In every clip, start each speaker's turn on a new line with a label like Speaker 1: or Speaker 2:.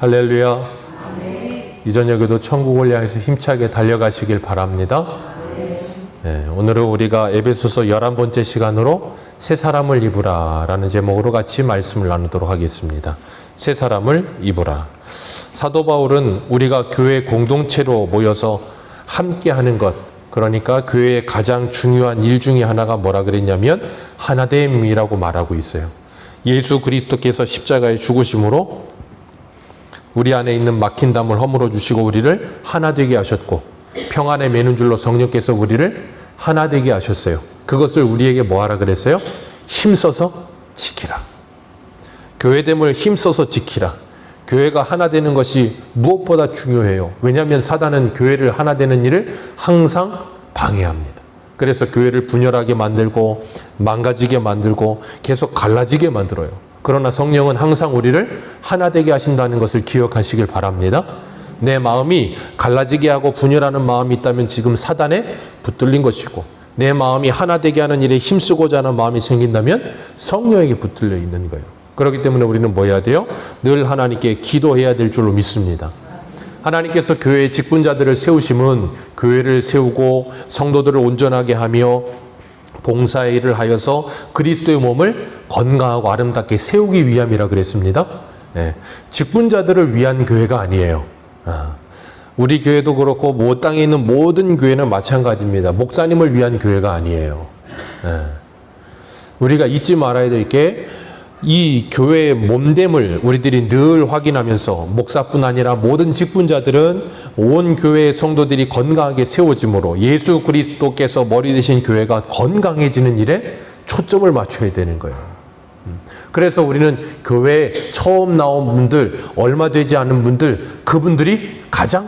Speaker 1: 할렐루야. 이 저녁에도 천국을 향해서 힘차게 달려가시길 바랍니다. 네, 오늘은 우리가 에베소서 11번째 시간으로 새 사람을 입으라 라는 제목으로 같이 말씀을 나누도록 하겠습니다. 새 사람을 입으라. 사도 바울은 우리가 교회 공동체로 모여서 함께하는 것, 그러니까 교회의 가장 중요한 일 중에 하나가 뭐라 그랬냐면 하나됨이라고 말하고 있어요. 예수 그리스도께서 십자가에 죽으심으로 우리 안에 있는 막힌 담을 허물어 주시고 우리를 하나 되게 하셨고, 평안에 매는 줄로 성령께서 우리를 하나 되게 하셨어요. 그것을 우리에게 뭐하라 그랬어요? 힘써서 지키라. 교회됨을 힘써서 지키라. 교회가 하나 되는 것이 무엇보다 중요해요. 왜냐하면 사단은 교회를 하나 되는 일을 항상 방해합니다. 그래서 교회를 분열하게 만들고 망가지게 만들고 계속 갈라지게 만들어요. 그러나 성령은 항상 우리를 하나 되게 하신다는 것을 기억하시길 바랍니다. 내 마음이 갈라지게 하고 분열하는 마음이 있다면 지금 사단에 붙들린 것이고, 내 마음이 하나 되게 하는 일에 힘쓰고자 하는 마음이 생긴다면 성령에게 붙들려 있는 거예요. 그렇기 때문에 우리는 뭐 해야 돼요? 늘 하나님께 기도해야 될 줄로 믿습니다. 하나님께서 교회의 직분자들을 세우심은 교회를 세우고 성도들을 온전하게 하며 봉사의 일을 하여서 그리스도의 몸을 건강하고 아름답게 세우기 위함이라 그랬습니다. 네. 직분자들을 위한 교회가 아니에요. 우리 교회도 그렇고 땅에 있는 모든 교회는 마찬가지입니다. 목사님을 위한 교회가 아니에요. 네. 우리가 잊지 말아야 될 게, 이 교회의 몸됨을 우리들이 늘 확인하면서, 목사뿐 아니라 모든 직분자들은 온 교회의 성도들이 건강하게 세워짐으로 예수 그리스도께서 머리 되신 교회가 건강해지는 일에 초점을 맞춰야 되는 거예요. 그래서 우리는 교회에 처음 나온 분들, 얼마 되지 않은 분들, 그분들이 가장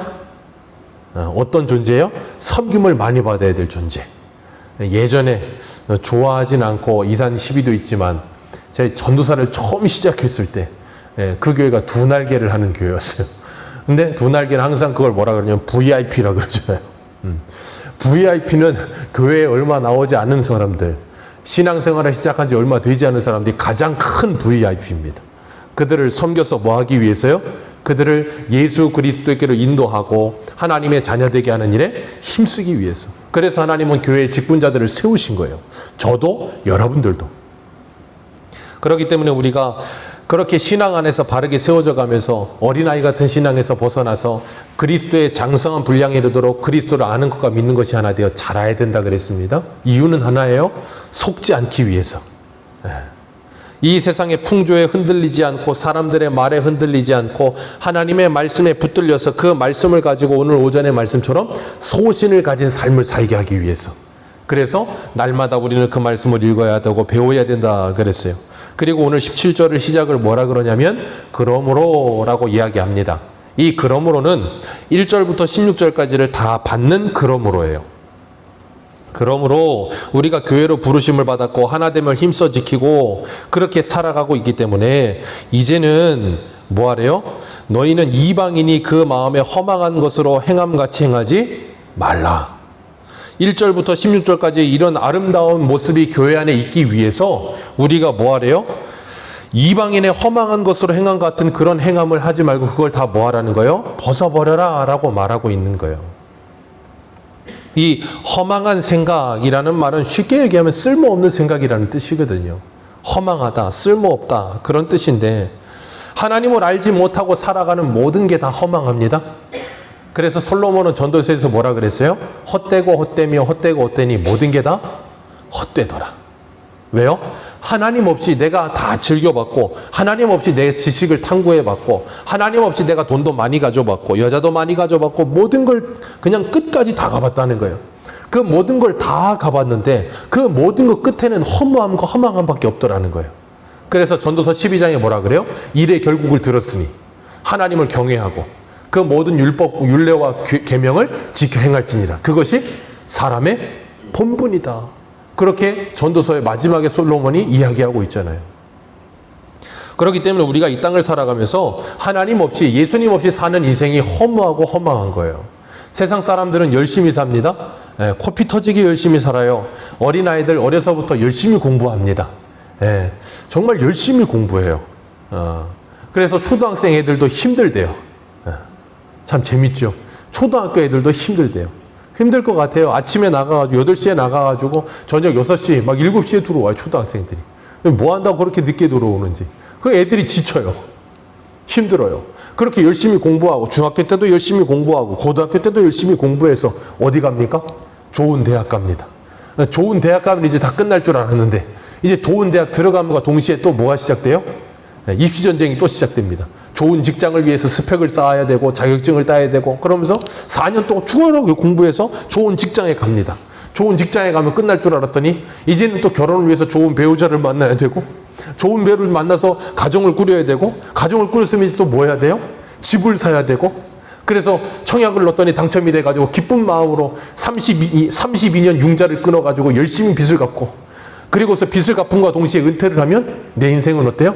Speaker 1: 어떤 존재예요? 섬김을 많이 받아야 될 존재. 예전에 좋아하진 않고 이산 시비도 있지만, 제 전도사를 처음 시작했을 때 그 교회가 두 날개를 하는 교회였어요. 근데 두 날개는 항상 그걸 뭐라 그러냐면 VIP라고 그러잖아요. VIP는 교회에 얼마 나오지 않은 사람들, 신앙생활을 시작한 지 얼마 되지 않은 사람들이 가장 큰 VIP입니다. 그들을 섬겨서 뭐 하기 위해서요? 그들을 예수 그리스도께로 인도하고 하나님의 자녀되게 하는 일에 힘쓰기 위해서. 그래서 하나님은 교회의 직분자들을 세우신 거예요. 저도 여러분들도. 그렇기 때문에 우리가 그렇게 신앙 안에서 바르게 세워져 가면서 어린아이 같은 신앙에서 벗어나서 그리스도의 장성한 분량에 이르도록 그리스도를 아는 것과 믿는 것이 하나 되어 자라야 된다 그랬습니다. 이유는 하나예요. 속지 않기 위해서. 이 세상의 풍조에 흔들리지 않고 사람들의 말에 흔들리지 않고 하나님의 말씀에 붙들려서 그 말씀을 가지고 오늘 오전의 말씀처럼 소신을 가진 삶을 살게 하기 위해서. 그래서 날마다 우리는 그 말씀을 읽어야 되고 배워야 된다 그랬어요. 그리고 오늘 17절을 시작을 뭐라 그러냐면 그러므로 라고 이야기합니다. 이 그러므로는 1절부터 16절까지를 다 받는 그러므로예요. 그러므로 우리가 교회로 부르심을 받았고 하나됨을 힘써 지키고 그렇게 살아가고 있기 때문에 이제는 뭐 하래요? 너희는 이방인이 그 마음에 허망한 것으로 행함같이 행하지 말라. 1절부터 16절까지 이런 아름다운 모습이 교회 안에 있기 위해서 우리가 뭐 하래요? 이방인의 허망한 것으로 행함 같은 그런 행함을 하지 말고 그걸 다 뭐 하라는 거예요? 벗어버려라 라고 말하고 있는 거예요. 이 허망한 생각이라는 말은 쉽게 얘기하면 쓸모없는 생각이라는 뜻이거든요. 허망하다, 쓸모없다, 그런 뜻인데, 하나님을 알지 못하고 살아가는 모든 게 다 허망합니다. 그래서 솔로몬은 전도서에서 뭐라 그랬어요? 헛되고 헛되며 헛되고 헛되니 모든 게 다 헛되더라. 왜요? 하나님 없이 내가 다 즐겨봤고, 하나님 없이 내 지식을 탐구해봤고, 하나님 없이 내가 돈도 많이 가져봤고, 여자도 많이 가져봤고, 모든 걸 그냥 끝까지 다 가봤다는 거예요. 그 모든 걸 다 가봤는데 그 모든 것 끝에는 허무함과 허망함밖에 없더라는 거예요. 그래서 전도서 12장에 뭐라 그래요? 일의 결국을 들었으니 하나님을 경외하고 그 모든 율법, 율례와 계명을 지켜 행할지니라. 그것이 사람의 본분이다. 그렇게 전도서의 마지막에 솔로몬이 이야기하고 있잖아요. 그렇기 때문에 우리가 이 땅을 살아가면서 하나님 없이, 예수님 없이 사는 인생이 허무하고 허망한 거예요. 세상 사람들은 열심히 삽니다. 코피 터지게 열심히 살아요. 어린아이들 어려서부터 열심히 공부합니다. 정말 열심히 공부해요. 그래서 초등학생 애들도 힘들대요. 참 재밌죠. 초등학교 애들도 힘들대요. 힘들 것 같아요. 아침에 나가가지고 8시에 나가가지고 저녁 6시 막 7시에 들어와요. 초등학생들이. 뭐 한다고 그렇게 늦게 들어오는지. 그 애들이 지쳐요. 힘들어요. 그렇게 열심히 공부하고 중학교 때도 열심히 공부하고 고등학교 때도 열심히 공부해서 어디 갑니까? 좋은 대학 갑니다. 좋은 대학 가면 이제 다 끝날 줄 알았는데 이제 좋은 대학 들어감과 동시에 또 뭐가 시작돼요? 입시 전쟁이 또 시작됩니다. 좋은 직장을 위해서 스펙을 쌓아야 되고 자격증을 따야 되고 그러면서 4년 동안 죽어라고 공부해서 좋은 직장에 갑니다. 좋은 직장에 가면 끝날 줄 알았더니 이제는 또 결혼을 위해서 좋은 배우자를 만나야 되고 좋은 배우를 만나서 가정을 꾸려야 되고 가정을 꾸렸으면 이제 또 뭐 해야 돼요? 집을 사야 되고 그래서 청약을 넣었더니 당첨이 돼가지고 기쁜 마음으로 32년 융자를 끊어가지고 열심히 빚을 갚고 그리고서 빚을 갚음과 동시에 은퇴를 하면 내 인생은 어때요?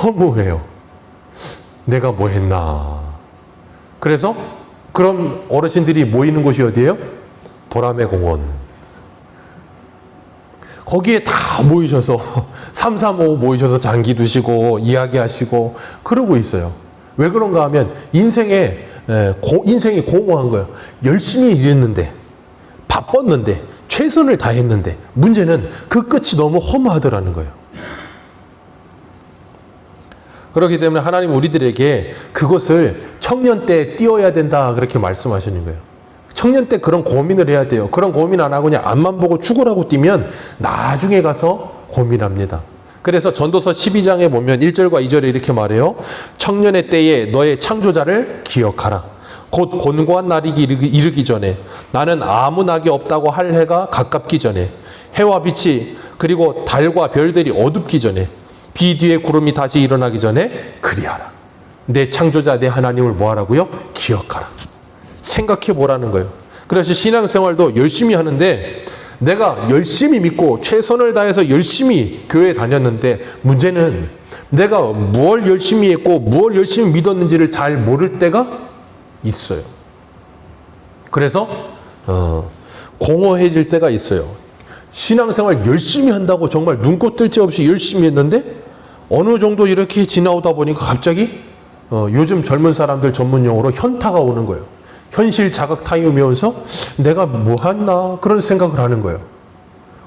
Speaker 1: 허무해요. 내가 뭐 했나. 그래서 그런 어르신들이 모이는 곳이 어디예요? 보람의 공원. 거기에 다 모이셔서 335 모이셔서 장기 두시고 이야기하시고 그러고 있어요. 왜 그런가 하면 인생이 공허한 거예요. 열심히 일했는데 바빴는데 최선을 다했는데 문제는 그 끝이 너무 허무하더라는 거예요. 그렇기 때문에 하나님 우리들에게 그것을 청년 때 띄워야 된다 그렇게 말씀하시는 거예요. 청년 때 그런 고민을 해야 돼요. 그런 고민 안 하고 그냥 앞만 보고 죽으라고 뛰면 나중에 가서 고민합니다. 그래서 전도서 12장에 보면 1절과 2절에 이렇게 말해요. 청년의 때에 너의 창조자를 기억하라. 곧 곤고한 날이 이르기 전에 나는 아무 낙이 없다고 할 해가 가깝기 전에 해와 빛이 그리고 달과 별들이 어둡기 전에 비 뒤에 구름이 다시 일어나기 전에 그리하라. 내 창조자 내 하나님을 뭐하라고요? 기억하라. 생각해 보라는 거예요. 그래서 신앙생활도 열심히 하는데 내가 열심히 믿고 최선을 다해서 열심히 교회에 다녔는데 문제는 내가 무엇 열심히 했고 무엇 열심히 믿었는지를 잘 모를 때가 있어요. 그래서 공허해질 때가 있어요. 신앙생활 열심히 한다고 정말 눈꽃 뜰 새 없이 열심히 했는데 어느 정도 이렇게 지나오다 보니까 갑자기 요즘 젊은 사람들 전문 용어로 현타가 오는 거예요. 현실 자각 타임이 오면서 내가 뭐 했나 그런 생각을 하는 거예요.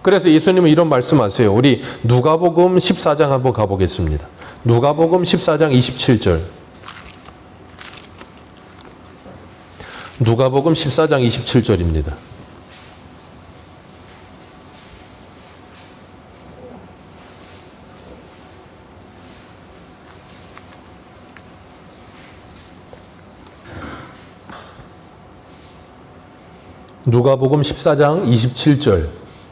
Speaker 1: 그래서 예수님은 이런 말씀하세요. 우리 누가복음 14장 한번 가보겠습니다. 누가복음 14장 27절. 누가복음 14장 27절입니다. 누가복음 14장 27절.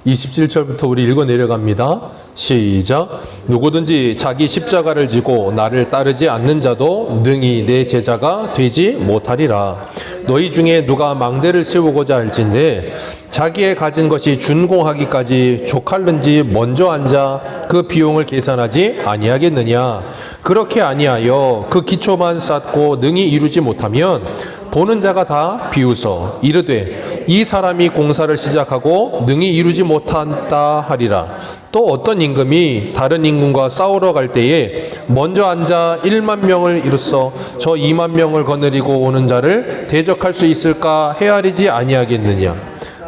Speaker 1: 27절부터 우리 읽어 내려갑니다. 시작. 누구든지 자기 십자가를 지고 나를 따르지 않는 자도 능히 내 제자가 되지 못하리라. 너희 중에 누가 망대를 세우고자 할진대 자기의 가진 것이 준공하기까지 족할는지 먼저 앉아 그 비용을 계산하지 아니하겠느냐. 그렇게 아니하여 그 기초만 쌓고 능히 이루지 못하면 보는 자가 다 비웃어 이르되 이 사람이 공사를 시작하고 능히 이루지 못한다 하리라. 또 어떤 임금이 다른 임금과 싸우러 갈 때에 먼저 앉아 1만 명을 이루어 저 2만 명을 거느리고 오는 자를 대적할 수 있을까 헤아리지 아니하겠느냐.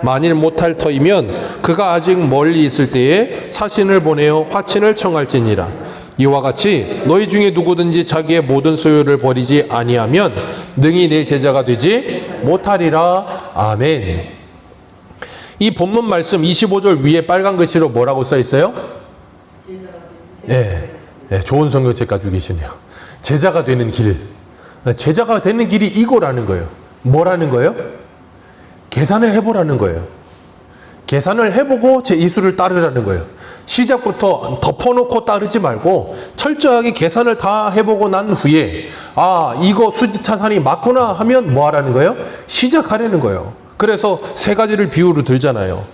Speaker 1: 만일 못할 터이면 그가 아직 멀리 있을 때에 사신을 보내어 화친을 청할지니라. 이와 같이 너희 중에 누구든지 자기의 모든 소유를 버리지 아니하면 능히 내 제자가 되지 못하리라. 아멘. 이 본문 말씀 25절 위에 빨간 글씨로 뭐라고 써 있어요? 네, 좋은 성경책 가지고 계시네요. 제자가 되는 길. 제자가 되는 길이 이거라는 거예요. 뭐라는 거예요? 계산을 해보라는 거예요. 계산을 해보고 제 이수를 따르라는 거예요. 시작부터 덮어놓고 따르지 말고 철저하게 계산을 다 해보고 난 후에 이거 수지차산이 맞구나 하면 뭐 하라는 거예요? 시작하라는 거예요. 그래서 세 가지를 비유로 들잖아요.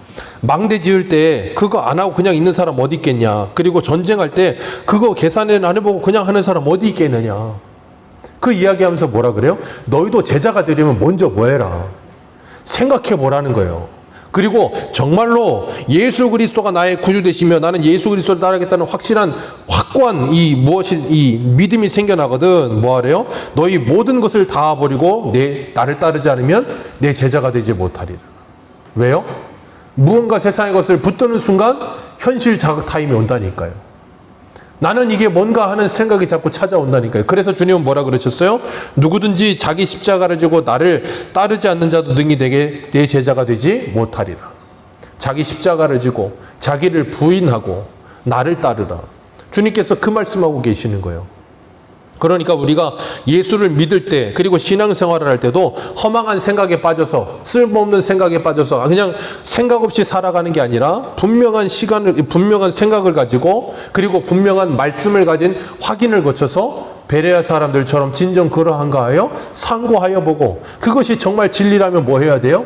Speaker 1: 망대 지을 때 그거 안 하고 그냥 있는 사람 어디 있겠냐. 그리고 전쟁할 때 그거 계산을 안 해보고 그냥 하는 사람 어디 있겠느냐. 그 이야기하면서 뭐라 그래요? 너희도 제자가 되려면 먼저 뭐 해라. 생각해 보라는 거예요. 그리고 정말로 예수 그리스도가 나의 구주 되시며 나는 예수 그리스도를 따르겠다는 확실한 확고한 이 믿음이 생겨나거든. 뭐 하래요? 너희 모든 것을 다 버리고 나를 따르지 않으면 내 제자가 되지 못하리라. 왜요? 무언가 세상의 것을 붙드는 순간 현실 자각 타임이 온다니까요. 나는 이게 뭔가 하는 생각이 자꾸 찾아온다니까요. 그래서 주님은 뭐라 그러셨어요? 누구든지 자기 십자가를 지고 나를 따르지 않는 자도 능히 내게 내 제자가 되지 못하리라. 자기 십자가를 지고 자기를 부인하고 나를 따르라. 주님께서 그 말씀하고 계시는 거예요. 그러니까 우리가 예수를 믿을 때 그리고 신앙생활을 할 때도 허망한 생각에 빠져서 쓸모없는 생각에 빠져서 그냥 생각 없이 살아가는 게 아니라 분명한 생각을 가지고 그리고 분명한 말씀을 가진 확인을 거쳐서 베레아 사람들처럼 진정 그러한가 하여 상고하여 보고 그것이 정말 진리라면 뭐 해야 돼요?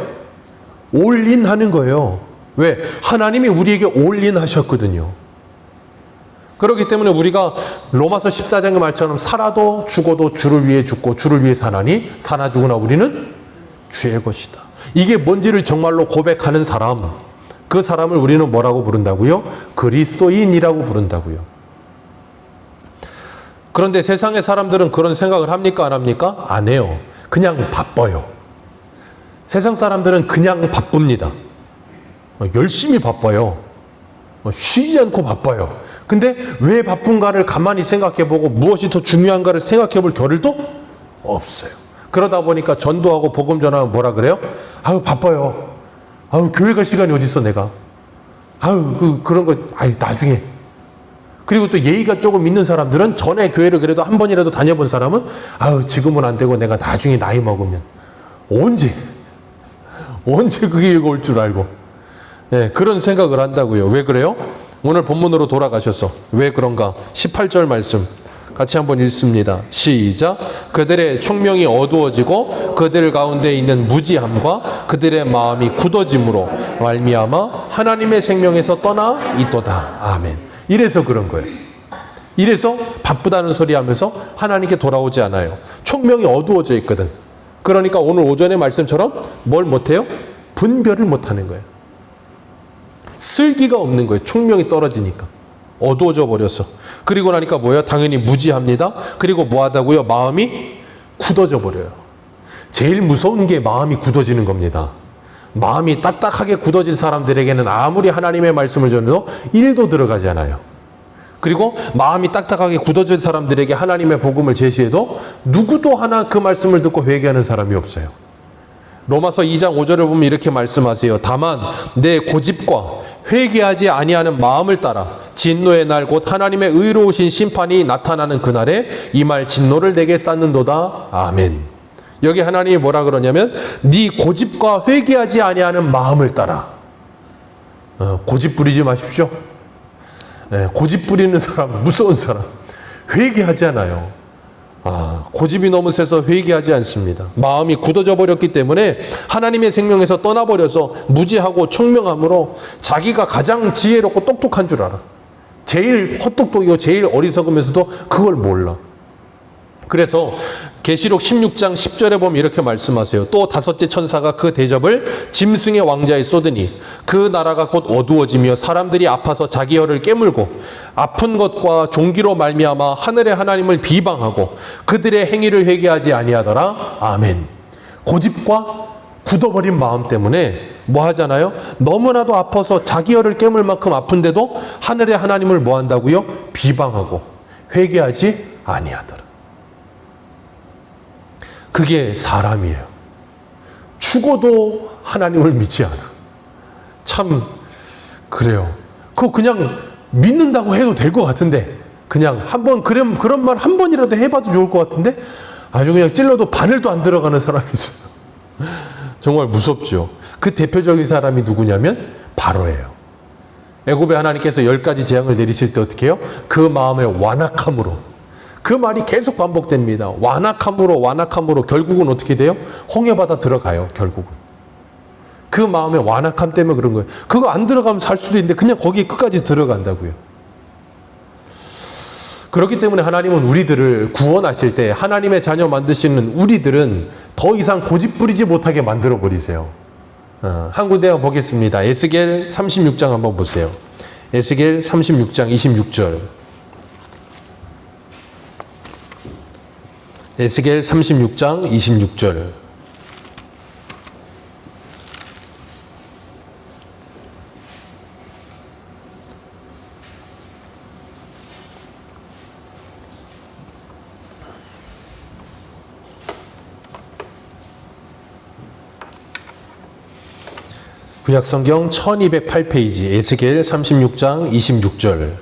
Speaker 1: 올인하는 거예요. 왜? 하나님이 우리에게 올인하셨거든요. 그렇기 때문에 우리가 로마서 14장의 말처럼 살아도 죽어도 주를 위해 죽고 주를 위해 사나니 사나 죽으나 우리는 주의 것이다. 이게 뭔지를 정말로 고백하는 사람, 그 사람을 우리는 뭐라고 부른다고요? 그리스도인이라고 부른다고요. 그런데 세상의 사람들은 그런 생각을 합니까? 안 합니까? 안 해요. 그냥 바빠요. 세상 사람들은 그냥 바쁩니다. 열심히 바빠요. 쉬지 않고 바빠요. 근데 왜 바쁜가를 가만히 생각해보고 무엇이 더 중요한가를 생각해볼 겨를도 없어요. 그러다 보니까 전도하고 복음 전하면 뭐라 그래요? 아유 바빠요. 아유 교회 갈 시간이 어디 있어 내가. 아유 그런 거 아유 나중에. 그리고 또 예의가 조금 있는 사람들은 전에 교회를 그래도 한 번이라도 다녀본 사람은 아유 지금은 안 되고 내가 나중에 나이 먹으면 언제 그게 올 줄 알고 네, 그런 생각을 한다고요. 왜 그래요? 오늘 본문으로 돌아가셔서 왜 그런가? 18절 말씀 같이 한번 읽습니다. 시작. 그들의 총명이 어두워지고 그들 가운데 있는 무지함과 그들의 마음이 굳어짐으로 말미암아 하나님의 생명에서 떠나 있도다. 아멘. 이래서 그런 거예요. 이래서 바쁘다는 소리 하면서 하나님께 돌아오지 않아요. 총명이 어두워져 있거든. 그러니까 오늘 오전의 말씀처럼 뭘 못해요? 분별을 못하는 거예요. 슬기가 없는 거예요. 총명이 떨어지니까. 어두워져 버렸어. 그리고 나니까 뭐예요? 당연히 무지합니다. 그리고 뭐하다고요? 마음이 굳어져 버려요. 제일 무서운 게 마음이 굳어지는 겁니다. 마음이 딱딱하게 굳어진 사람들에게는 아무리 하나님의 말씀을 전해도 1도 들어가지 않아요. 그리고 마음이 딱딱하게 굳어진 사람들에게 하나님의 복음을 제시해도 누구도 하나 그 말씀을 듣고 회개하는 사람이 없어요. 로마서 2장 5절을 보면 이렇게 말씀하세요. 다만 내 고집과 회개하지 아니하는 마음을 따라 진노의 날 곧 하나님의 의로우신 심판이 나타나는 그날에 이 말 진노를 내게 쌓는도다. 아멘. 여기 하나님이 뭐라 그러냐면 네 고집과 회개하지 아니하는 마음을 따라. 고집 부리지 마십시오. 고집 부리는 사람 무서운 사람. 회개하지 않아요. 고집이 너무 세서 회개하지 않습니다. 마음이 굳어져 버렸기 때문에 하나님의 생명에서 떠나버려서 무지하고 총명함으로 자기가 가장 지혜롭고 똑똑한 줄 알아. 제일 헛똑똑이고 제일 어리석으면서도 그걸 몰라. 그래서 계시록 16장 10절에 보면 이렇게 말씀하세요. 또 다섯째 천사가 그 대접을 짐승의 왕자에 쏟으니 그 나라가 곧 어두워지며 사람들이 아파서 자기 혀를 깨물고 아픈 것과 종기로 말미암아 하늘의 하나님을 비방하고 그들의 행위를 회개하지 아니하더라. 아멘. 고집과 굳어버린 마음 때문에 뭐 하잖아요? 너무나도 아파서 자기 혀를 깨물 만큼 아픈데도 하늘의 하나님을 뭐 한다고요? 비방하고 회개하지 아니하더라. 그게 사람이에요. 죽어도 하나님을 믿지 않아. 참 그래요. 그거 그냥 믿는다고 해도 될 것 같은데 그냥 한번 그런 말 한 번이라도 해봐도 좋을 것 같은데 아주 그냥 찔러도 바늘도 안 들어가는 사람이 있어요. 정말 무섭죠. 그 대표적인 사람이 누구냐면 바로예요. 애굽에 하나님께서 10가지 재앙을 내리실 때 어떻게 해요? 그 마음의 완악함으로 그 말이 계속 반복됩니다. 완악함으로 결국은 어떻게 돼요? 홍해바다 들어가요. 결국은. 그 마음의 완악함 때문에 그런 거예요. 그거 안 들어가면 살 수도 있는데 그냥 거기에 끝까지 들어간다고요. 그렇기 때문에 하나님은 우리들을 구원하실 때 하나님의 자녀 만드시는 우리들은 더 이상 고집 부리지 못하게 만들어 버리세요. 한 군데만 보겠습니다. 에스겔 36장 한번 보세요. 에스겔 36장 26절. 에스겔 36장 26절. 구약성경 1208페이지 에스겔 36장 26절.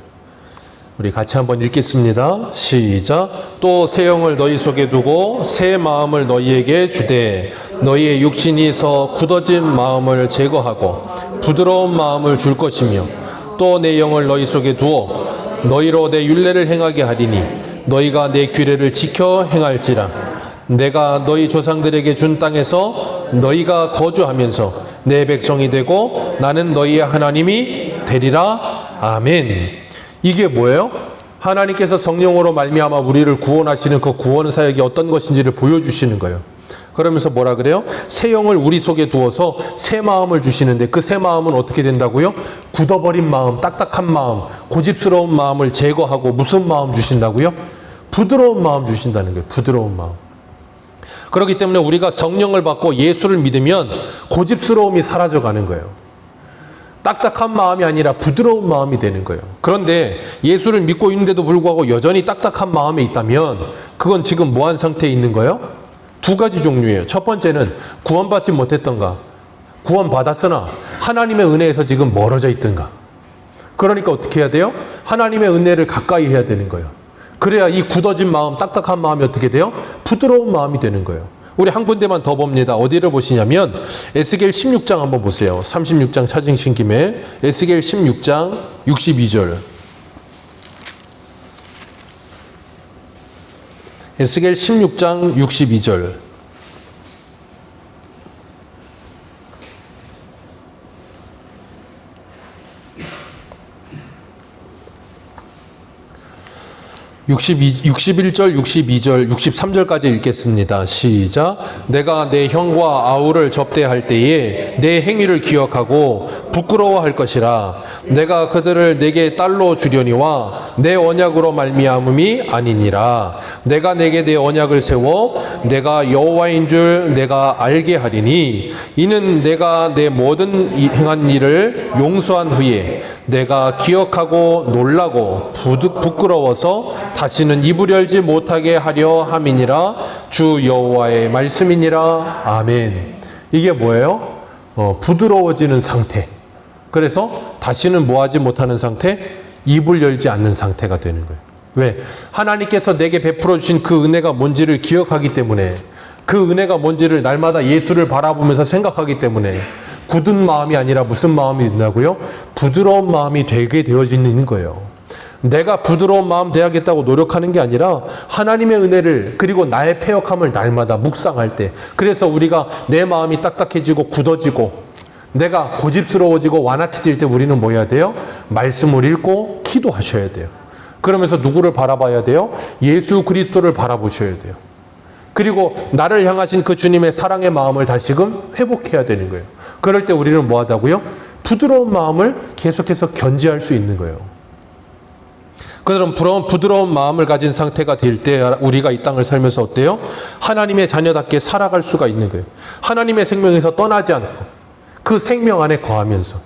Speaker 1: 우리 같이 한번 읽겠습니다. 시작. 또 새 영을 너희 속에 두고 새 마음을 너희에게 주되 너희의 육신이 서 굳어진 마음을 제거하고 부드러운 마음을 줄 것이며 또 내 영을 너희 속에 두어 너희로 내 율례를 행하게 하리니 너희가 내 규례를 지켜 행할지라. 내가 너희 조상들에게 준 땅에서 너희가 거주하면서 내 백성이 되고 나는 너희의 하나님이 되리라. 아멘. 이게 뭐예요? 하나님께서 성령으로 말미암아 우리를 구원하시는 그 구원 사역이 어떤 것인지를 보여주시는 거예요. 그러면서 뭐라 그래요? 새 영을 우리 속에 두어서 새 마음을 주시는데 그 새 마음은 어떻게 된다고요? 굳어버린 마음, 딱딱한 마음, 고집스러운 마음을 제거하고 무슨 마음 주신다고요? 부드러운 마음 주신다는 거예요. 부드러운 마음. 그렇기 때문에 우리가 성령을 받고 예수를 믿으면 고집스러움이 사라져가는 거예요. 딱딱한 마음이 아니라 부드러운 마음이 되는 거예요. 그런데 예수를 믿고 있는데도 불구하고 여전히 딱딱한 마음에 있다면 그건 지금 뭐한 상태에 있는 거예요? 두 가지 종류예요. 첫 번째는 구원받지 못했던가, 구원받았으나 하나님의 은혜에서 지금 멀어져 있던가. 그러니까 어떻게 해야 돼요? 하나님의 은혜를 가까이 해야 되는 거예요. 그래야 이 굳어진 마음, 딱딱한 마음이 어떻게 돼요? 부드러운 마음이 되는 거예요. 우리 한 군데만 더 봅니다. 어디를 보시냐면 에스겔 16장 한번 보세요. 36장 찾으신 김에 에스겔 16장 62절. 에스겔 16장 62절. (62) 61절, 62절, 63절까지 읽겠습니다. 시작. 내가 내 형과 아우를 접대할 때에 내 행위를 기억하고 부끄러워할 것이라. 내가 그들을 내게 딸로 주려니와 내 언약으로 말미암음이 아니니라. 내가 내게 내 언약을 세워 내가 여호와인 줄 내가 알게 하리니 이는 내가 내 모든 행한 일을 용서한 후에 내가 기억하고 놀라고 부끄러워서 다시는 입을 열지 못하게 하려 함이니라. 주 여호와의 말씀이니라. 아멘. 이게 뭐예요? 부드러워지는 상태. 그래서 다시는 뭐하지 못하는 상태? 입을 열지 않는 상태가 되는 거예요. 왜? 하나님께서 내게 베풀어 주신 그 은혜가 뭔지를 기억하기 때문에, 그 은혜가 뭔지를 날마다 예수를 바라보면서 생각하기 때문에 굳은 마음이 아니라 무슨 마음이 된다고요? 부드러운 마음이 되게 되어지는 거예요. 내가 부드러운 마음 돼야겠다고 노력하는 게 아니라 하나님의 은혜를, 그리고 나의 패역함을 날마다 묵상할 때, 그래서 우리가 내 마음이 딱딱해지고 굳어지고 내가 고집스러워지고 완악해질 때 우리는 뭐 해야 돼요? 말씀을 읽고 기도하셔야 돼요. 그러면서 누구를 바라봐야 돼요? 예수 그리스도를 바라보셔야 돼요. 그리고 나를 향하신 그 주님의 사랑의 마음을 다시금 회복해야 되는 거예요. 그럴 때 우리는 뭐 하다고요? 부드러운 마음을 계속해서 견지할 수 있는 거예요. 그런 부드러운 마음을 가진 상태가 될 때 우리가 이 땅을 살면서 어때요? 하나님의 자녀답게 살아갈 수가 있는 거예요. 하나님의 생명에서 떠나지 않고 그 생명 안에 거하면서.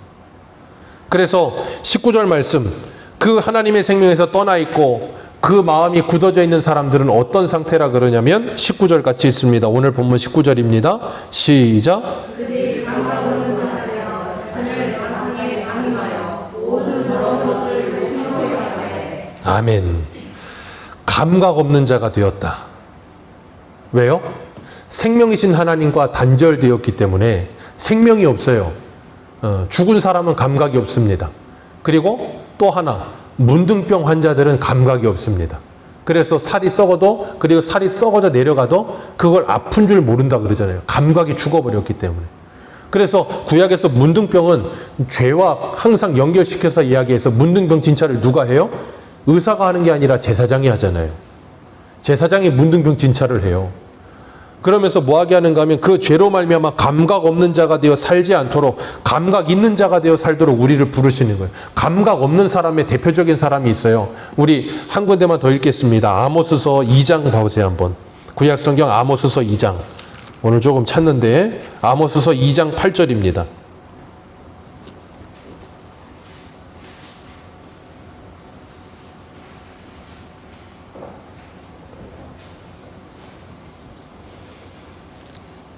Speaker 1: 그래서 19절 말씀, 그 하나님의 생명에서 떠나 있고 그 마음이 굳어져 있는 사람들은 어떤 상태라 그러냐면 19절 같이 있습니다. 오늘 본문 19절입니다. 시작. 그들이 감각 없는 자가 되어 자신을 만하게 강림하여 모든 더러운 것을 심으려 하네. 아멘. 감각 없는 자가 되었다. 왜요? 생명이신 하나님과 단절되었기 때문에 생명이 없어요. 죽은 사람은 감각이 없습니다. 그리고 또 하나, 문둥병 환자들은 감각이 없습니다. 그래서 살이 썩어도, 그리고 살이 썩어져 내려가도 그걸 아픈 줄 모른다 그러잖아요. 감각이 죽어버렸기 때문에. 그래서 구약에서 문둥병은 죄와 항상 연결시켜서 이야기해서 문둥병 진찰을 누가 해요? 의사가 하는 게 아니라 제사장이 하잖아요. 제사장이 문둥병 진찰을 해요. 그러면서 뭐하게 하는가 하면 그 죄로 말미암아 감각 없는 자가 되어 살지 않도록 감각 있는 자가 되어 살도록 우리를 부르시는 거예요. 감각 없는 사람의 대표적인 사람이 있어요. 우리 한 군데만 더 읽겠습니다. 아모스서 2장 봐보세요 한번. 구약성경 아모스서 2장. 오늘 조금 찾는데 아모스서 2장 8절입니다.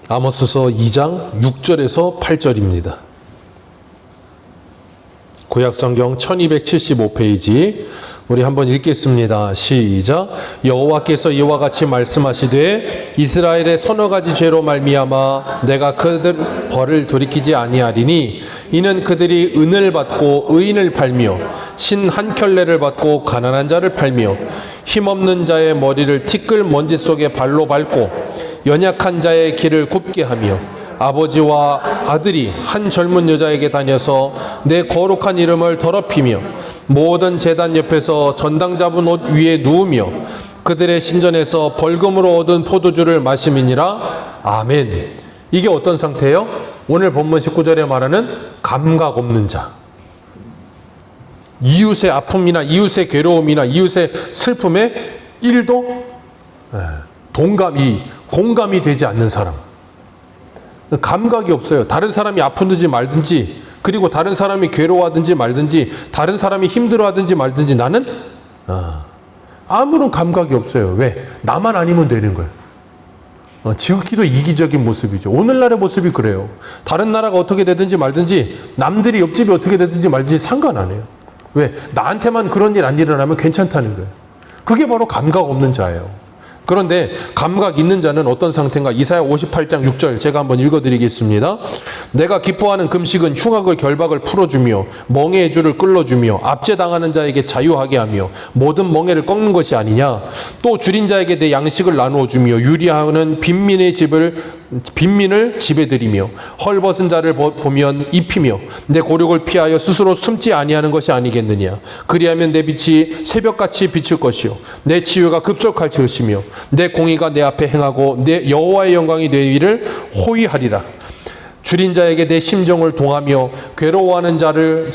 Speaker 1: 아모스서 2장 6절에서 8절입니다. 구약성경 1275페이지 우리 한번 읽겠습니다. 시작. 여호와께서 이와 같이 말씀하시되 이스라엘의 서너 가지 죄로 말미암아 내가 그들 벌을 돌이키지 아니하리니 이는 그들이 은을 받고 의인을 팔며 신 한 켤레를 받고 가난한 자를 팔며 힘없는 자의 머리를 티끌 먼지 속에 발로 밟고 연약한 자의 길을 굽게 하며 아버지와 아들이 한 젊은 여자에게 다녀서 내 거룩한 이름을 더럽히며 모든 제단 옆에서 전당 잡은 옷 위에 누우며 그들의 신전에서 벌금으로 얻은 포도주를 마심이니라. 아멘. 이게 어떤 상태예요? 오늘 본문 19절에 말하는 감각 없는 자. 이웃의 아픔이나 이웃의 괴로움이나 이웃의 슬픔에 1도 공감이 되지 않는 사람. 감각이 없어요. 다른 사람이 아프든지 말든지, 그리고 다른 사람이 괴로워하든지 말든지, 다른 사람이 힘들어하든지 말든지 나는 아무런 감각이 없어요. 왜? 나만 아니면 되는 거예요. 지극히도 이기적인 모습이죠. 오늘날의 모습이 그래요. 다른 나라가 어떻게 되든지 말든지, 남들이 옆집이 어떻게 되든지 말든지 상관 안 해요. 왜? 나한테만 그런 일 안 일어나면 괜찮다는 거예요. 그게 바로 감각 없는 자예요. 그런데 감각 있는 자는 어떤 상태인가? 이사야 58장 6절 제가 한번 읽어드리겠습니다. 내가 기뻐하는 금식은 흉악의 결박을 풀어주며 멍에의 줄을 끌어주며 압제당하는 자에게 자유하게 하며 모든 멍에를 꺾는 것이 아니냐. 또 줄인 자에게 내 양식을 나누어 주며 유리하는 빈민을 집에 들이며 헐벗은 자를 보면 입히며 내 고륙을 피하여 스스로 숨지 아니하는 것이 아니겠느냐. 그리하면 내 빛이 새벽같이 비칠 것이요 내 치유가 급속할 것이며 내 공의가 내 앞에 행하고 내 여호와의 영광이 내 위를 호위하리라. 줄인 자에게 내 심정을 동하며 괴로워하는 자의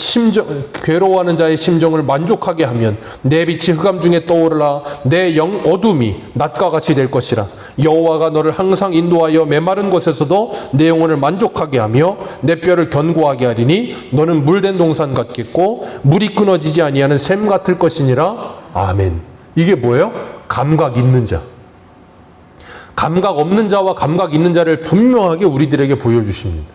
Speaker 1: 심정을 만족하게 하면 내 빛이 흑암 중에 떠오르라. 내 영 어둠이 낮과 같이 될 것이라. 여호와가 너를 항상 인도하여 메마른 곳에서도 내 영혼을 만족하게 하며 내 뼈를 견고하게 하리니 너는 물된 동산 같겠고 물이 끊어지지 아니하는 샘 같을 것이니라. 아멘. 이게 뭐예요? 감각 있는 자. 감각 없는 자와 감각 있는 자를 분명하게 우리들에게 보여주십니다.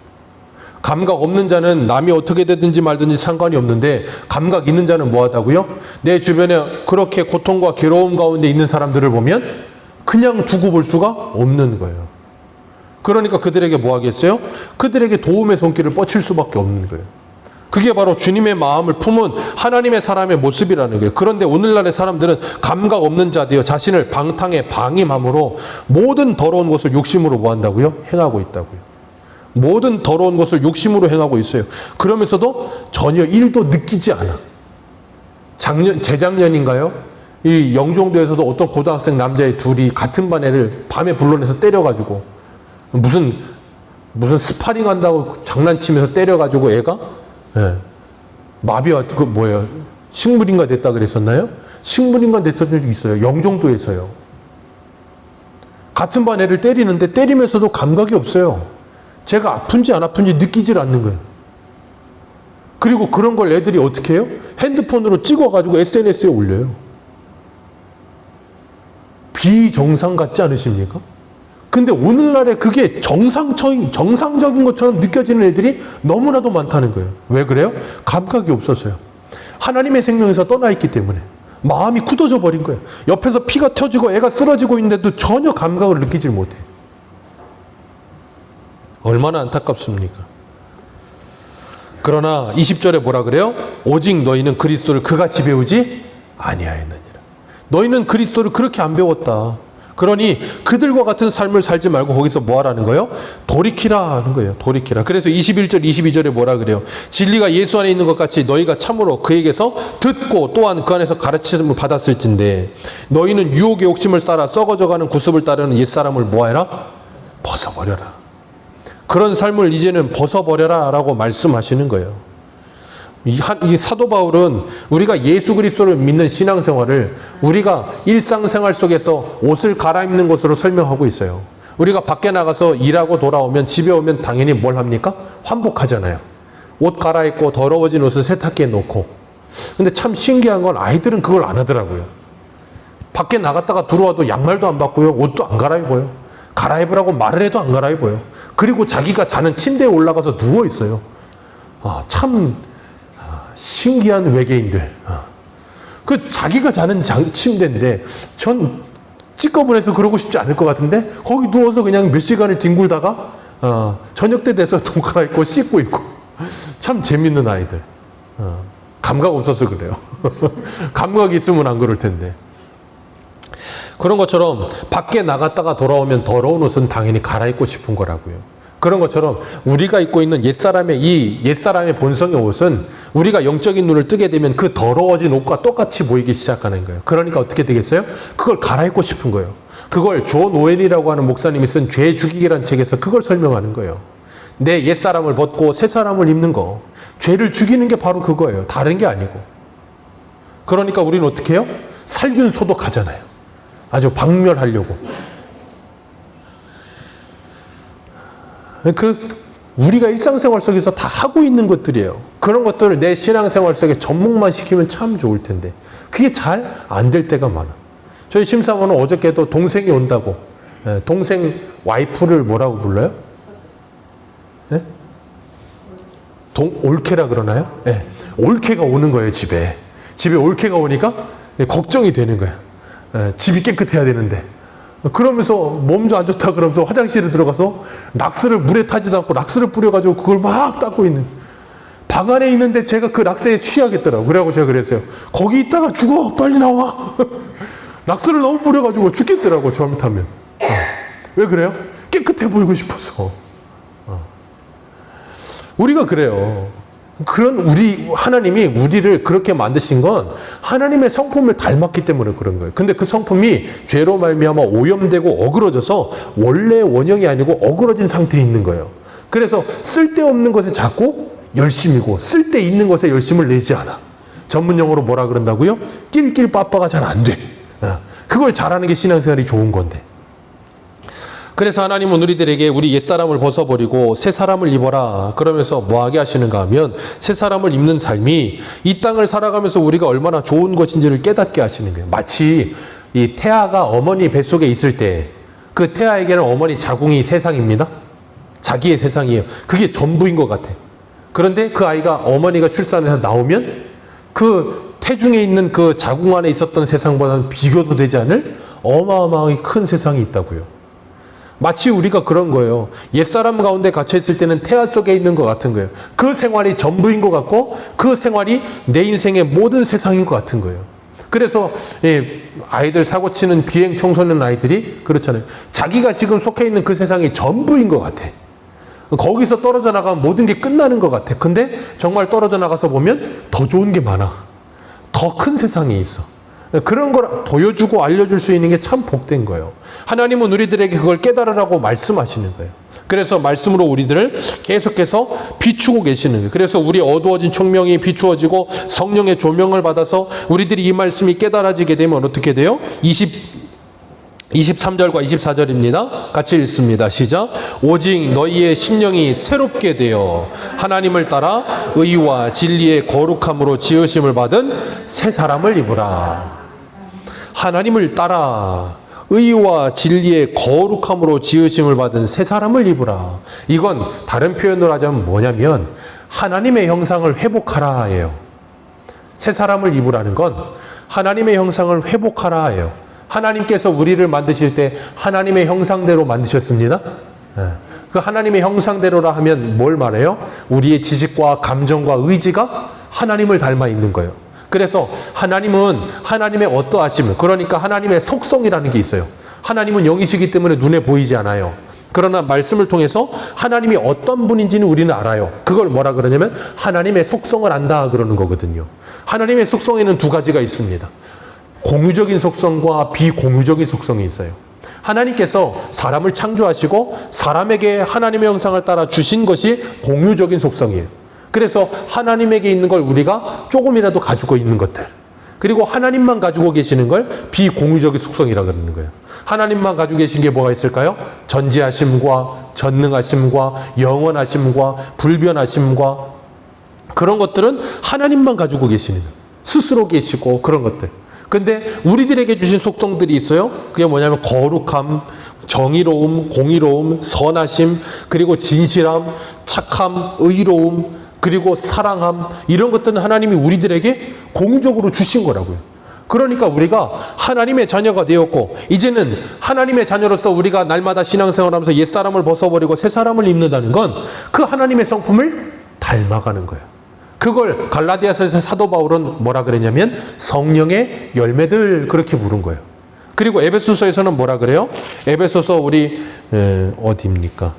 Speaker 1: 감각 없는 자는 남이 어떻게 되든지 말든지 상관이 없는데, 감각 있는 자는 뭐하다고요? 내 주변에 그렇게 고통과 괴로움 가운데 있는 사람들을 보면 그냥 두고 볼 수가 없는 거예요. 그러니까 그들에게 뭐 하겠어요? 그들에게 도움의 손길을 뻗칠 수밖에 없는 거예요. 그게 바로 주님의 마음을 품은 하나님의 사람의 모습이라는 거예요. 그런데 오늘날의 사람들은 감각 없는 자되어 자신을 방탕에 방임함으로 모든 더러운 것을 욕심으로 뭐 한다고요? 행하고 있다고요. 모든 더러운 것을 욕심으로 행하고 있어요. 그러면서도 전혀 일도 느끼지 않아. 재작년인가요? 이 영종도에서도 어떤 고등학생 남자애 둘이 같은 반 애를 밤에 불러내서 때려가지고 무슨 스파링 한다고 장난치면서 때려가지고 애가 마비와 식물인간 됐다 그랬었나요? 식물인간 됐던 적이 있어요. 영종도에서요. 같은 반 애를 때리는데 때리면서도 감각이 없어요. 제가 아픈지 안 아픈지 느끼질 않는 거예요. 그리고 그런 걸 애들이 어떻게 해요? 핸드폰으로 찍어가지고 SNS에 올려요. 비정상 같지 않으십니까? 근데 오늘날에 그게 정상적인 것처럼 느껴지는 애들이 너무나도 많다는 거예요. 왜 그래요? 감각이 없어서요. 하나님의 생명에서 떠나 있기 때문에 마음이 굳어져 버린 거예요. 옆에서 피가 터지고 애가 쓰러지고 있는데도 전혀 감각을 느끼질 못해. 얼마나 안타깝습니까? 그러나 20절에 뭐라 그래요? 오직 너희는 그리스도를 그같이 배우지 아니하였느니라. 너희는 그리스도를 그렇게 안 배웠다. 그러니 그들과 같은 삶을 살지 말고 거기서 뭐 하라는 거예요? 돌이키라 하는 거예요. 돌이키라. 그래서 21절, 22절에 뭐라 그래요? 진리가 예수 안에 있는 것 같이 너희가 참으로 그에게서 듣고 또한 그 안에서 가르침을 받았을진데 너희는 유혹의 욕심을 따라 썩어져가는 구습을 따르는 옛사람을 뭐하라? 벗어버려라. 그런 삶을 이제는 벗어버려라 라고 말씀하시는 거예요. 이 사도 바울은 우리가 예수 그리스도를 믿는 신앙생활을 우리가 일상생활 속에서 옷을 갈아입는 것으로 설명하고 있어요. 우리가 밖에 나가서 일하고 돌아오면 집에 오면 당연히 뭘 합니까? 환복하잖아요. 옷 갈아입고 더러워진 옷을 세탁기에 놓고. 근데 참 신기한 건 아이들은 그걸 안 하더라고요. 밖에 나갔다가 들어와도 양말도 안 받고요. 옷도 안 갈아입어요. 갈아입으라고 말을 해도 안 갈아입어요. 그리고 자기가 자는 침대에 올라가서 누워 있어요. 참 신기한 외계인들. 그 자기가 자는 침대인데 전 찌꺼분해서 그러고 싶지 않을 것 같은데 거기 누워서 그냥 몇 시간을 뒹굴다가 저녁 때 돼서 돈 갈아입고 씻고 있고. 참 재밌는 아이들. 감각 없어서 그래요. 감각이 있으면 안 그럴 텐데. 그런 것처럼 밖에 나갔다가 돌아오면 더러운 옷은 당연히 갈아입고 싶은 거라고요. 그런 것처럼 우리가 입고 있는 옛사람의 본성의 옷은 우리가 영적인 눈을 뜨게 되면 그 더러워진 옷과 똑같이 보이기 시작하는 거예요. 그러니까 어떻게 되겠어요? 그걸 갈아입고 싶은 거예요. 그걸 존 오웬이라고 하는 목사님이 쓴 죄 죽이기라는 책에서 그걸 설명하는 거예요. 내 옛사람을 벗고 새사람을 입는 거. 죄를 죽이는 게 바로 그거예요. 다른 게 아니고. 그러니까 우리는 어떻게 해요? 살균 소독하잖아요. 아주 박멸하려고. 우리가 일상생활 속에서 다 하고 있는 것들이에요. 그런 것들을 내 신앙생활 속에 접목만 시키면 참 좋을 텐데 그게 잘 안 될 때가 많아. 저희 심사원은 어저께도 동생이 온다고 동생 와이프를 뭐라고 불러요? 네? 올케라 그러나요? 네. 올케가 오는 거예요. 집에 올케가 오니까 걱정이 되는 거예요. 집이 깨끗해야 되는데 그러면서 몸 좀 안 좋다 그러면서 화장실에 들어가서 락스를 물에 타지도 않고 락스를 뿌려가지고 그걸 막 닦고 있는. 방 안에 있는데 제가 그 락스에 취하겠더라고요. 그래갖고 제가 그랬어요. 거기 있다가 죽어. 빨리 나와. 락스를 너무 뿌려가지고 죽겠더라고요. 잘못하면. 왜 그래요? 깨끗해 보이고 싶어서. 우리가 그래요. 하나님이 우리를 그렇게 만드신 건 하나님의 성품을 닮았기 때문에 그런 거예요. 근데 그 성품이 죄로 말미암아 오염되고 어그러져서 원래 원형이 아니고 어그러진 상태에 있는 거예요. 그래서 쓸데없는 것에 자꾸 열심이고 쓸데있는 것에 열심을 내지 않아. 전문용어로 뭐라 그런다고요? 낄낄빠빠가 잘 안 돼. 그걸 잘하는 게 신앙생활이 좋은 건데. 그래서 하나님은 우리들에게 우리 옛사람을 벗어버리고 새사람을 입어라 그러면서 뭐하게 하시는가 하면 새사람을 입는 삶이 이 땅을 살아가면서 우리가 얼마나 좋은 것인지를 깨닫게 하시는 거예요. 마치 이 태아가 어머니 뱃속에 있을 때 그 태아에게는 어머니 자궁이 세상입니다. 자기의 세상이에요. 그게 전부인 것 같아. 그런데 그 아이가 어머니가 출산해서 나오면 그 태중에 있는 그 자궁 안에 있었던 세상보다는 비교도 되지 않을 어마어마하게 큰 세상이 있다고요. 마치 우리가 그런 거예요. 옛사람 가운데 갇혀있을 때는 태아 속에 있는 것 같은 거예요. 그 생활이 전부인 것 같고 그 생활이 내 인생의 모든 세상인 것 같은 거예요. 그래서 아이들 사고치는 비행 청소년 아이들이 그렇잖아요. 자기가 지금 속해 있는 그 세상이 전부인 것 같아. 거기서 떨어져 나가면 모든 게 끝나는 것 같아. 근데 정말 떨어져 나가서 보면 더 좋은 게 많아. 더 큰 세상이 있어. 그런 걸 보여주고 알려줄 수 있는 게 참 복된 거예요. 하나님은 우리들에게 그걸 깨달으라고 말씀하시는 거예요. 그래서 말씀으로 우리들을 계속해서 비추고 계시는 거예요. 그래서 우리 어두워진 총명이 비추어지고 성령의 조명을 받아서 우리들이 이 말씀이 깨달아지게 되면 어떻게 돼요? 23절과 24절입니다. 같이 읽습니다. 시작. 오직 너희의 심령이 새롭게 되어 하나님을 따라 의와 진리의 거룩함으로 지으심을 받은 새 사람을 입으라. 하나님을 따라 의와 진리의 거룩함으로 지으심을 받은 새 사람을 입으라. 이건 다른 표현으로 하자면 뭐냐면 하나님의 형상을 회복하라예요. 새 사람을 입으라는 건 하나님의 형상을 회복하라예요. 하나님께서 우리를 만드실 때 하나님의 형상대로 만드셨습니다. 그 하나님의 형상대로라 하면 뭘 말해요? 우리의 지식과 감정과 의지가 하나님을 닮아 있는 거예요. 그래서 하나님은 하나님의 어떠하심, 그러니까 하나님의 속성이라는 게 있어요. 하나님은 영이시기 때문에 눈에 보이지 않아요. 그러나 말씀을 통해서 하나님이 어떤 분인지는 우리는 알아요. 그걸 뭐라 그러냐면 하나님의 속성을 안다 그러는 거거든요. 하나님의 속성에는 두 가지가 있습니다. 공유적인 속성과 비공유적인 속성이 있어요. 하나님께서 사람을 창조하시고 사람에게 하나님의 형상을 따라 주신 것이 공유적인 속성이에요. 그래서 하나님에게 있는 걸 우리가 조금이라도 가지고 있는 것들, 그리고 하나님만 가지고 계시는 걸 비공유적인 속성이라고 그러는 거예요. 하나님만 가지고 계신 게 뭐가 있을까요? 전지하심과 전능하심과 영원하심과 불변하심과 그런 것들은 하나님만 가지고 계시는 거예요. 스스로 계시고 그런 것들. 근데 우리들에게 주신 속성들이 있어요. 그게 뭐냐면 거룩함, 정의로움, 공의로움, 선하심, 그리고 진실함, 착함, 의로움, 그리고 사랑함, 이런 것들은 하나님이 우리들에게 공유적으로 주신 거라고요. 그러니까 우리가 하나님의 자녀가 되었고, 이제는 하나님의 자녀로서 우리가 날마다 신앙생활하면서 옛사람을 벗어버리고 새사람을 입는다는 건 그 하나님의 성품을 닮아가는 거예요. 그걸 갈라디아서에서 사도 바울은 뭐라 그랬냐면 성령의 열매들, 그렇게 부른 거예요. 그리고 에베소서에서는 뭐라 그래요? 에베소서 우리 어디입니까?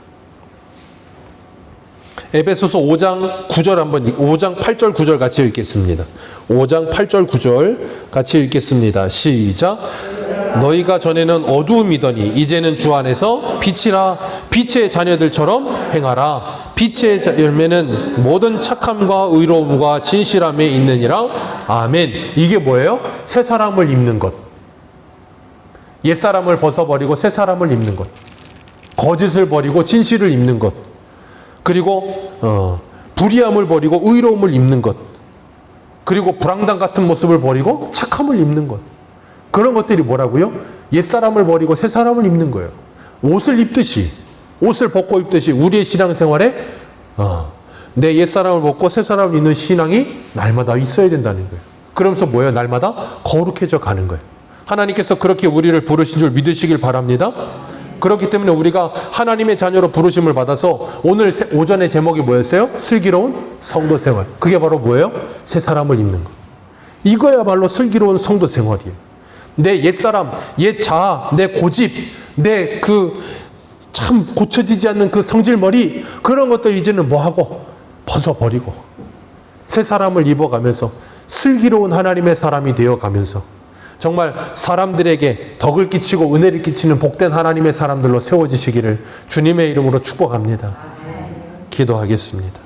Speaker 1: 에베소서 5장 9절 한번, 5장 8절 9절 같이 읽겠습니다. 5장 8절 9절 같이 읽겠습니다. 시작. 너희가 전에는 어두움이더니 이제는 주 안에서 빛이라. 빛의 자녀들처럼 행하라. 빛의 열매는 모든 착함과 의로움과 진실함에 있느니라. 아멘. 이게 뭐예요? 새 사람을 입는 것. 옛 사람을 벗어버리고 새 사람을 입는 것. 거짓을 버리고 진실을 입는 것. 그리고 불의함을 버리고 의로움을 입는 것. 그리고 불황당 같은 모습을 버리고 착함을 입는 것. 그런 것들이 뭐라고요? 옛사람을 버리고 새사람을 입는 거예요. 옷을 입듯이, 옷을 벗고 입듯이 우리의 신앙생활에 내 옛사람을 벗고 새사람을 입는 신앙이 날마다 있어야 된다는 거예요. 그러면서 뭐예요? 날마다 거룩해져 가는 거예요. 하나님께서 그렇게 우리를 부르신 줄 믿으시길 바랍니다. 그렇기 때문에 우리가 하나님의 자녀로 부르심을 받아서 오늘 오전의 제목이 뭐였어요? 슬기로운 성도 생활. 그게 바로 뭐예요? 새 사람을 입는 것. 이거야말로 슬기로운 성도 생활이에요. 내 옛사람, 옛 자아, 내 고집, 내 참 고쳐지지 않는 그 성질머리, 그런 것들 이제는 뭐하고? 벗어버리고 새 사람을 입어가면서 슬기로운 하나님의 사람이 되어가면서 정말 사람들에게 덕을 끼치고 은혜를 끼치는 복된 하나님의 사람들로 세워지시기를 주님의 이름으로 축복합니다. 기도하겠습니다.